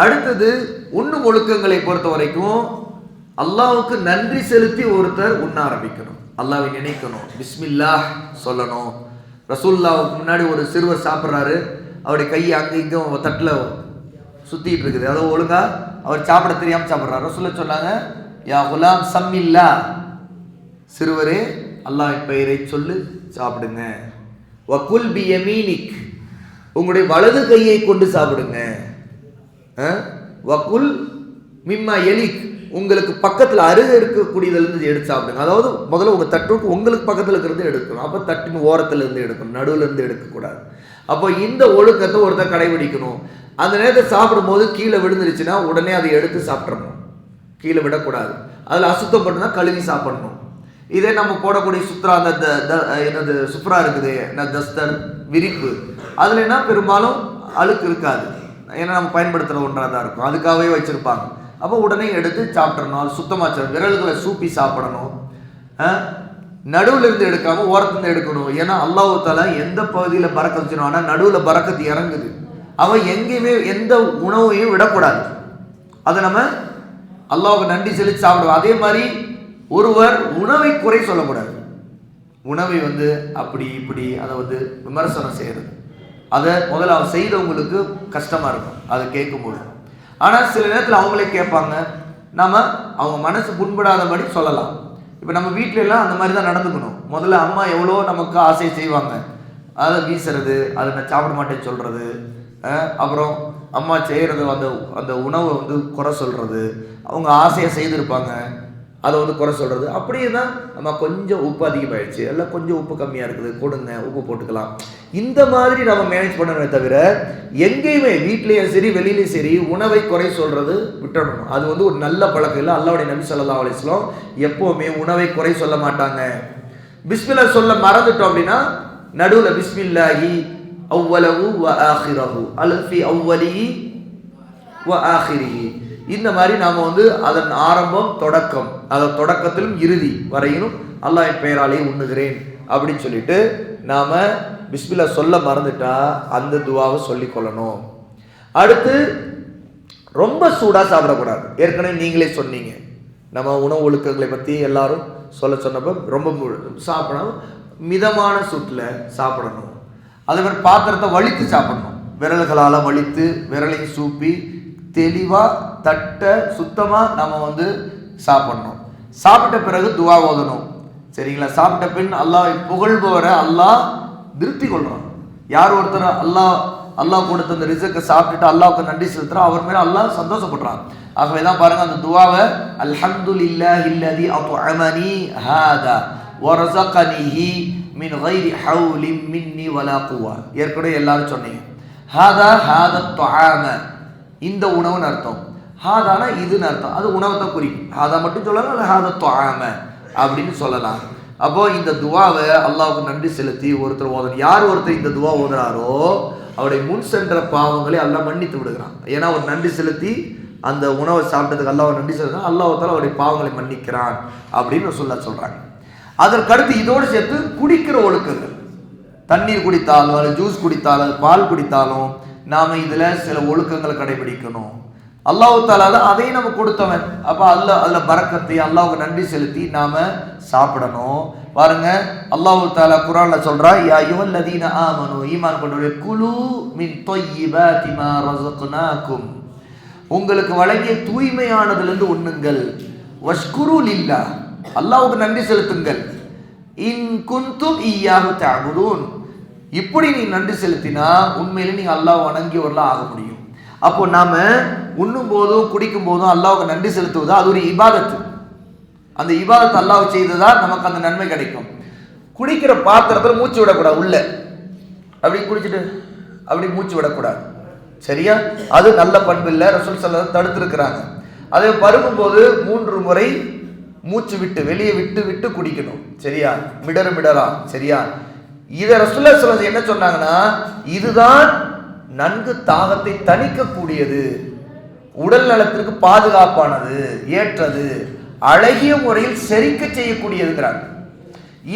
அடுத்தது உண்ணும் ஒழுக்கங்களை பொறுத்த வரைக்கும் அல்லாஹ்வுக்கு நன்றி செலுத்தி ஒருத்தர் உண்ண ஆரம்பிக்கணும். அல்லாஹ்வை நினைக்கணும், பிஸ்மில்லாஹ் சொல்லணும். ரசூலுல்லாஹ்வுக்கு முன்னாடி ஒரு சிறுவர் சாப்பிட்றாரு, அவருடைய கையை அங்கே இங்கே தட்டில் சுத்திட்டு இருக்குது, அதை ஒழுங்கா அவர் சாப்பிட தெரியாமல் சாப்பிட்றாரு. ரசூலுல்லாஹ் சொன்னாங்க, யா குலாம் சம்மில்லா, சிறுவரே அல்லாஹ்வின் பெயரை சொல்லு சாப்பிடுங்க. வகுல் பி யமீனிக், உங்களுடைய வலது கையை கொண்டு சாப்பிடுங்க. வகுல் மிம்மா எலிக், உங்களுக்கு பக்கத்தில் அருக இருக்கக்கூடியதுலேருந்து எடுத்து சாப்பிடுங்க. அதாவது முதல்ல உங்கள் தட்டுக்கு உங்களுக்கு பக்கத்தில் இருக்கிறது எடுக்கணும். அப்போ தட்டின் ஓரத்துலேருந்து எடுக்கணும், நடுவுலேருந்து எடுக்கக்கூடாது. அப்போ இந்த ஒழுக்கத்தை ஒருத்தர் கடைபிடிக்கணும். அந்த நேரத்தை சாப்பிடும்போது கீழே விழுந்துருச்சுன்னா உடனே அதை எடுத்து சாப்பிட்றணும், கீழே விடக்கூடாது. அதில் அசுத்தம் பண்ணுனா கழுவி சாப்பிடணும். இதே நம்ம போடக்கூடிய சுத்ரா, அந்த என்னது சுப்ரா இருக்குது, தஸ்தர், விரிப்பு, அதில் என்ன பெரும்பாலும் அழுக்கு இருக்காது, ஏன்னா நம்ம பயன்படுத்துகிற ஒன்றாக தான் இருக்கும், அதுக்காகவே வச்சுருப்பாங்க. அப்போ உடனே எடுத்து சாப்பிட்றணும். அது சுத்தமாக விரல்களை சூப்பி சாப்பிடணும். நடுவில் இருந்து எடுக்காமல் ஓரத்துலேருந்து எடுக்கணும். ஏன்னா அல்லாஹ் தஆலா எந்த பகுதியில் பறக்கத்து வச்சிடும், ஆனால் நடுவில் பறக்கத்து இறங்குது. அவன் எங்கேயுமே எந்த உணவையும் விடக்கூடாது. அதை நம்ம அல்லாஹ்வுக்கு நன்றி செலுத்தி சாப்பிடுவோம். அதே மாதிரி ஒருவர் உணவை குறை சொல்லக்கூடாது. உணவை அப்படி இப்படி அதை விமர்சனம் செய்யறது, அதை முதல்ல அவன் செய்தவங்களுக்கு கஷ்டமாக இருக்கும் அதை கேட்கும்போது. ஆனால் சில நேரத்தில் அவங்களே கேட்பாங்க, நம்ம அவங்க மனசு புண்படாதபடி சொல்லலாம். இப்போ நம்ம வீட்டில எல்லாம் அந்த மாதிரி தான் நடந்துக்கணும். முதல்ல அம்மா எவ்வளோ நமக்கு ஆசை செய்வாங்க, அதை வீசுறது, அதை நான் சாப்பிட மாட்டேன்னு சொல்கிறது, அப்புறம் அம்மா செய்கிறது அந்த உணவை குறை சொல்கிறது, அவங்க ஆசையை செய்திருப்பாங்க அதை குறை சொல்கிறது. அப்படியே தான் நம்ம கொஞ்சம் உப்பு அதிகமாகிடுச்சு, எல்லாம் கொஞ்சம் உப்பு கம்மியாக இருக்குது, கொடுங்க உப்பு போட்டுக்கலாம். இந்த மாதிரி நம்ம மேனேஜ் பண்ணணுமே தவிர எங்கேயுமே வீட்லேயும் சரி வெளியிலையும் சரி உணவை குறை சொல்கிறது விட்டுடணும். அது ஒரு நல்ல பழக்கம் இல்லை. அல்லாஹ்வுடைய நபி ஸல்லல்லாஹு அலைஹி வஸல்லம் எப்போவுமே உணவை குறை சொல்ல மாட்டாங்க. பிஸ்மில்லா சொல்ல மறந்துட்டோம் அப்படின்னா நடுவில் பிஸ்மில்லாஹி அவ்வலஹு வ ஆஹிரஹு அல்லது ஃபி அவ்வலிஹி வ ஆஹிரிஹி, இந்த மாதிரி நாம் அதன் ஆரம்பம் தொடக்கம், அதன் தொடக்கத்திலும் இறுதி வரையிலும் அல்லாஹ்வின் பெயராலே உண்ணுகிறேன் அப்படின்னு சொல்லிட்டு நாம் பிஸ்மில்லா சொல்ல மறந்துட்டா அந்த துவாவை சொல்லி கொள்ளணும். அடுத்து ரொம்ப சூடாக சாப்பிடக்கூடாது. ஏற்கனவே நீங்களே சொன்னீங்க, நம்ம உணவு ஒழுக்கங்களை பற்றி எல்லாரும் சொன்னப்போ ரொம்ப சாப்பிடணும், மிதமான சூட்டில் சாப்பிடணும். அதே மாதிரி பாத்திரத்தை வலித்து சாப்பிடணும், விரல்களால் வலித்து விரலையும் சூப்பி தெளிவாக தட்டை சுத்தமாக நம்ம சாப்பிடணும். சாப்பிட்ட பிறகு துவா ஓதணும். சரிங்களா? சாப்பிட்ட பின் அல்லாஹ் புகழ்பவரை அல்லாஹ் திருப்தி கொள்றான். யார் ஒருத்தர் அல்லாஹ் கொடுத்த அந்த ரிஸ்கை சாப்பிட்டுட்டு அல்லாஹ்வுக்கு நன்றி செலுத்துறான், அவர் மேலே அல்லாஹ் சந்தோஷப்படுறான். ஆகவே தான் பாருங்க அந்த துவாவை அல்ஹம்துலில்லாஹில்லதி அத்அமனி ஹாதா வரஸகனிஹி மின் கைரி ஹவுலின் மின்னி வலா குவா. ஏற்கனவே எல்லாரும் சொன்னீங்க. ஹாதா துஆம, இந்த உணவுன்னு அர்த்தம். ஹாதானா இதுன்னு அர்த்தம், அது உணவை தான் குறிக்கும். ஹாதா மட்டும் சொல்லலாம், அல்ல ஹாதா துஆம அப்படின்னு சொல்லலாம். அப்போ இந்த துவாவை அல்லாஹ்வுக்கு நன்றி செலுத்தி ஒருத்தர் ஓதணும். யார் ஒருத்தர் இந்த துவா ஓதுறாரோ அவருடைய முன் சென்ற பாவங்களை அல்லாஹ் மன்னித்து விடுகிறான். ஏன்னா அவர் நன்றி செலுத்தி அந்த உணவை சாப்பிட்டதுக்கு அல்லாஹ் நன்றி செலுத்தினா அல்லாஹ் அவருடைய பாவங்களை மன்னிக்கிறான் அப்படின்னு சொல்றாங்க. அதற்கடுத்து இதோடு சேர்த்து குடிக்கிற ஒழுக்கங்கள், தண்ணீர் குடித்தாலும் அல்லது ஜூஸ் குடித்தாலும் பால் குடித்தாலும் நாம் இதில் சில ஒழுக்கங்களை கடைபிடிக்கணும். அல்லாஹ் தஆலா தான் அதையும் நம்ம கொடுத்தவன். அப்போ அதில் பரக்கத்தை அல்லாஹ்வுக்கு நன்றி செலுத்தி நாம் சாப்பிடணும். பாருங்க, அல்லாஹ் தஆலா குர்ஆன்ல சொல்றா, யா அய்யுஹல்லதீன ஆமனு, ஈமான் கொண்டவர்களே, குலு மின் தொய்யிபாத்தி மா ரஸக்னாக்கும், உங்களுக்கு வழங்கிய தூய்மையானதிலிருந்து உண்ணுங்கள். வஷ்குரு லில்லாஹ், அல்லாஹ்வுக்கு நன்றி செலுத்துங்கள். இன் குன்தும் இய்யாஹு தஅபுதூன், இப்படி நீ நன்றி செலுத்தினா உண்மையிலே நீங்க அல்லாஹ் வணங்கியவர்களாக ஆக முடியும். அப்போ நாம உண்ணும் போதும் குடிக்கும் போதும் அல்லாஹ்வுக்கு நன்றி செலுத்துவது அது ஒரு இபாதத்து. அந்த இபாதத்து அல்லாஹ் செய்ததா நமக்கு அந்த நன்மை கிடைக்கும். குடிக்கிற பாத்திரத்தில் மூச்சு விடக்கூடாது, உள்ள அப்படி குடிச்சிட்டு அப்படி மூச்சு விடக்கூடாது. சரியா? அது நல்ல பண்பு இல்லை, ரசூல் ஸல்லல்லாஹு அலைஹி வஸல்லம் தடுத்திருக்கிறாங்க. அதை பருகும்போது 3 முறை மூச்சு விட்டு வெளியே விட்டு குடிக்கணும். சரியா? மிடரா. சரியா? இதை ரசூலுல்லாஹி ஸல்லல்லாஹு அலைஹி வஸல்லம் என்ன சொன்னாங்கன்னா, இதுதான் நன்கு தாகத்தை தணிக்கக்கூடியது, உடல் நலத்திற்கு பாதுகாப்பானது, ஏற்றது, அழகிய முறையில் செரிக்க செய்யக்கூடியதுங்கிறாங்க.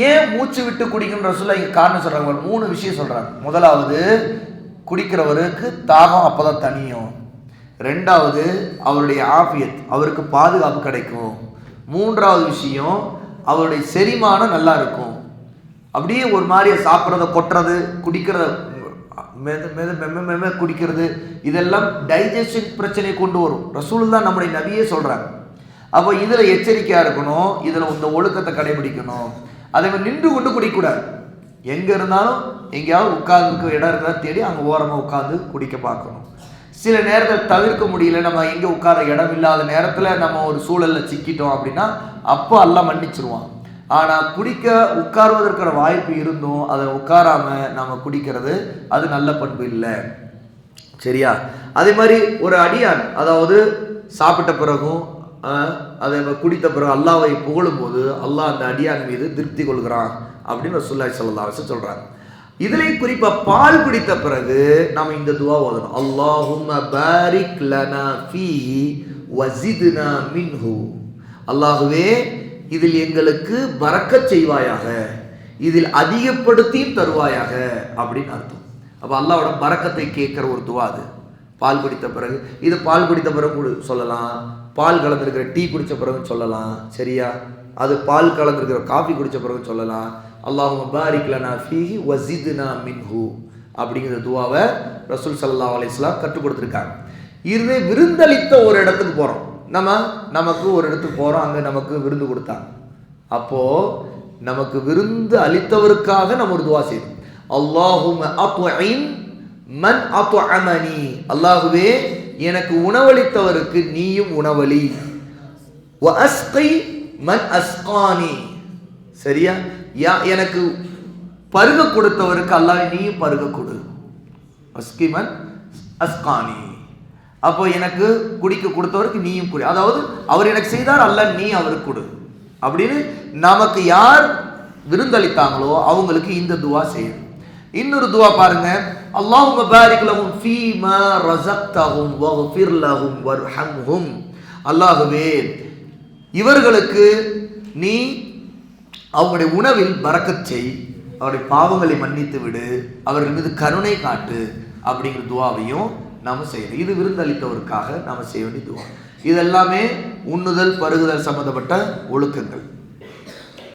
ஏன் மூச்சு விட்டு குடிக்கணும் ரசூலுல்லாஹ் இங்க காரணம் சொல்றாங்க. 3 விஷயம் சொல்றாங்க. முதலாவது, குடிக்கிறவருக்கு தாகம் அப்பதான் தனியும். ரெண்டாவது அவருடைய ஆஃபியத், அவருக்கு பாதுகாப்பு கிடைக்கும். மூன்றாவது விஷயம் அவருடைய செரிமானம் நல்லா இருக்கும். அப்படியே ஒரு மாதிரி சாப்பிட்றத கொட்டுறது குடிக்கிறத குடிக்கிறது இதெல்லாம் டைஜஷன் பிரச்சனையை கொண்டு வரும். ரசூலுல்லாஹ் நம்முடைய நபியே சொல்றாங்க. அப்போ இதில் எச்சரிக்கையாக இருக்கணும், இதில் இந்த ஒழுக்கத்தை கடைபிடிக்கணும். அதே மாதிரி நின்று கொண்டு குடிக்கக்கூடாது. எங்கே இருந்தாலும் எங்கேயாவது உட்கார்ந்து இடம் இருந்தால் தேடி அங்கே ஓரமாக உட்காந்து குடிக்க பார்க்கணும். சில நேரத்தில் தவிர்க்க முடியல, நம்ம எங்கே உட்கார இடம் இல்லாத நேரத்தில் நம்ம ஒரு சூழலில் சிக்கிட்டோம் அப்படின்னா அப்போ எல்லாம் மன்னிச்சிருவான். ஆனால் குடிக்க உட்கார்வதற்கிற வாய்ப்பு இருந்தும் அதை உட்காராமல் நம்ம குடிக்கிறது அது நல்ல பண்பு இல்லை. சரியா? அதே மாதிரி ஒரு அடியான், அதாவது சாப்பிட்ட பிறகும் அதை குடித்த பிறகு அல்லாஹ்வை புகழும் போது அல்லாஹ் அந்த அடியான் மீது திருப்தி கொள்கிறான் அப்படின்னு ரசூலுல்லாஹி ஸல்லல்லாஹு அலைஹி வஸல்லம் சொல்றாங்க. இதுலேயும் குறிப்பாக பால் குடித்த பிறகு நாம் இந்த துவா ஓதணும். அல்லாஹும்ம பாரிக் லனா ஃபீஹி வஸித்னா மின்ஹு. அல்லாஹுவே இதில் எங்களுக்கு பரக்கத் செய்வாயாக, இதில் அதிகப்படுத்தியும் தருவாயாக அப்படின்னு அர்த்தம். அப்போ அல்லாஹ்வோட பரக்கத்தை கேட்குற ஒரு துவா அது. பால் குடித்த பிறகு, இது பால் குடித்த பிறகு சொல்லலாம், பால் கலந்துருக்கிற டீ குடித்த பிறகு சொல்லலாம். சரியா? அது பால் கலந்துருக்கிற காஃபி குடித்த பிறகு சொல்லலாம். அல்லாஹும்ம பாரிக் லனா ஃபீஹி வஸித்னா மின்ஹு அப்படிங்கிற துவாவை ரசூல் ஸல்லல்லாஹு அலைஹி வஸல்லம் கற்றுக் கொடுத்துருக்காங்க. இதுவே விருந்தளித்த ஒரு இடத்துக்கு போகிறோம், நமக்கு ஒரு இடத்துக்கு போகிறோம், அங்கே நமக்கு விருந்து கொடுத்தாங்க. அப்போது நமக்கு விருந்து அளித்தவருக்காக நம்ம ஒரு துவா செய்யணும். அல்லாஹும்ம அத்இம் மன் அத்அமனி. அல்லாஹுவே எனக்கு உணவளித்தவருக்கு நீயும் உணவளி. வ அஸ்கி மன் அஸ்கானி. சரியா? எனக்கு பருக கொடுத்தவருக்கு அல்லாஹ் நீயும் பருக கொடு. அஸ்கி மன் அஸ்கானி. அப்போ எனக்கு குடிக்க கொடுத்தவருக்கு நீயும் குடி, அதாவது அவர் எனக்கு செய்தார், அல்லாஹ் நீ அவருக்கு கொடு அப்படின்னு நமக்கு யார் விருந்தளித்தாங்களோ அவங்களுக்கு இந்த துவா செய்யணும். இன்னொரு துவா பாருங்க. அல்லாஹும்ம பாரிக் லஹும் ஃபீமா ரஸக்தஹும் வக்ஃபிர் லஹும் வர்ஹம்ஹும். அல்லாஹ்வே இவர்களுக்கு நீ அவங்களுடைய உணவில் பரக்கத் செய், அவருடைய பாவங்களை மன்னித்து விடு, அவர்கள் மீது கருணை காட்டு அப்படிங்கிற துவாவையும் நாம் செய்யணும். இது விருந்தளித்தவருக்காக நாம் செய்ய வேண்டிய துவா. இதெல்லாமே உண்ணுதல் பருகுதல் சம்பந்தப்பட்ட ஒழுக்கங்கள்.